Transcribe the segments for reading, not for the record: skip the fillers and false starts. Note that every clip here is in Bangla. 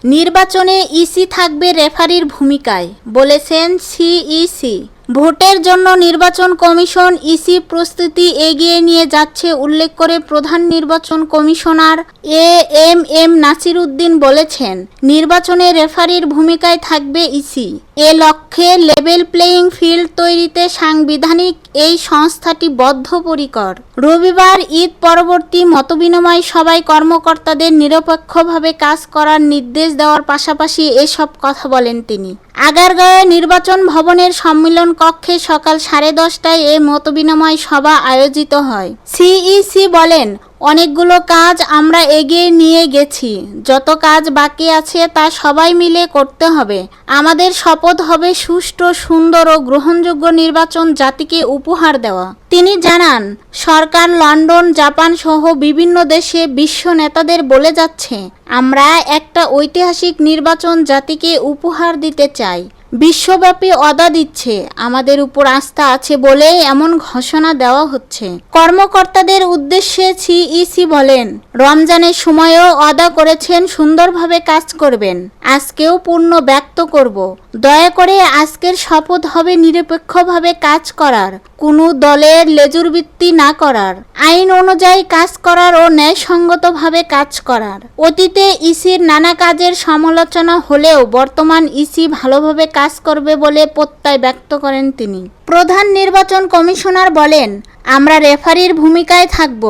নির্বাচনে ইসি থাকবে রেফারির ভূমিকায়, বলেছেন সিইসি। ভোটের জন্য নির্বাচন কমিশন ইসি প্রস্তুতি এগিয়ে নিয়ে যাচ্ছে উল্লেখ করে প্রধান নির্বাচন কমিশনার এএমএম নাসির উদ্দিন বলেছেন, নির্বাচনে রেফারির ভূমিকায় থাকবে ইসি। এ লক্ষ্যে লেভেল প্লেয়িং ফিল্ড তৈরিতে সাংবিধানিক এই সংস্থাটি বদ্ধপরিকর। রবিবার ঈদ পরবর্তী মতবিনিময় সভায় কর্মকর্তাদের নিরপেক্ষভাবে কাজ করার নির্দেশ দেওয়ার পাশাপাশি এসব কথা বলেন তিনি। আগারগাঁওয়ে নির্বাচন ভবনের সম্মেলন কক্ষে সকাল 10:30টায় এ মতবিনিময় সভা আয়োজিত হয়। সিইসি বলেন, অনেকগুলো কাজ আমরা এগিয়ে নিয়ে গেছি, যত কাজ বাকি আছে তা সবাই মিলে করতে হবে। আমাদের শপথ হবে সুষ্ঠু, সুন্দর ও গ্রহণযোগ্য নির্বাচন জাতিকে উপহার দেওয়া। তিনি জানান, সরকার লন্ডন, জাপান সহ বিভিন্ন দেশে বিশ্ব নেতাদের বলে যাচ্ছে, আমরা একটা ঐতিহাসিক নির্বাচন জাতিকে উপহার দিতে চাই। বিশ্বব্যাপী অদা দিচ্ছে, আমাদের উপর আস্থা আছে বলে এমন ঘোষণা দেওয়া হচ্ছে। কর্মকর্তাদের উদ্দেশ্যে সিইসি বলেন, রমজানের সময়ও অদা করেছেন সুন্দরভাবে কাজ করবেন, আজকেও পূর্ণ ব্যক্ত করব। দয়া করে আজকের শপথ হবে নিরপেক্ষভাবে কাজ করার, কোনো দলের লেজুরবৃত্তি না করার, আইন অনুযায়ী কাজ করার ও ন্যায়সঙ্গতভাবে কাজ করার। অতীতে ইসির নানা কাজের সমালোচনা হলেও বর্তমান ইসি ভালোভাবে কাজ করবে বলে প্রত্যয় ব্যক্ত করেন তিনি। প্রধান নির্বাচন কমিশনার বলেন, আমরা রেফারির ভূমিকায় থাকব,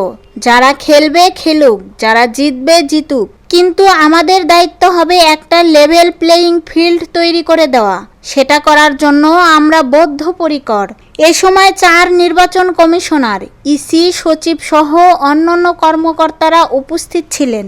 যারা খেলবে খেলুক, যারা জিতবে জিতুক, কিন্তু আমাদের দায়িত্ব হবে একটা লেভেল প্লেয়িং ফিল্ড তৈরি করে দেওয়া। সেটা করার জন্য আমরা বদ্ধপরিকর। এ সময় 4 নির্বাচন কমিশনার, ইসি সচিব সহ অন্যান্য কর্মকর্তারা উপস্থিত ছিলেন।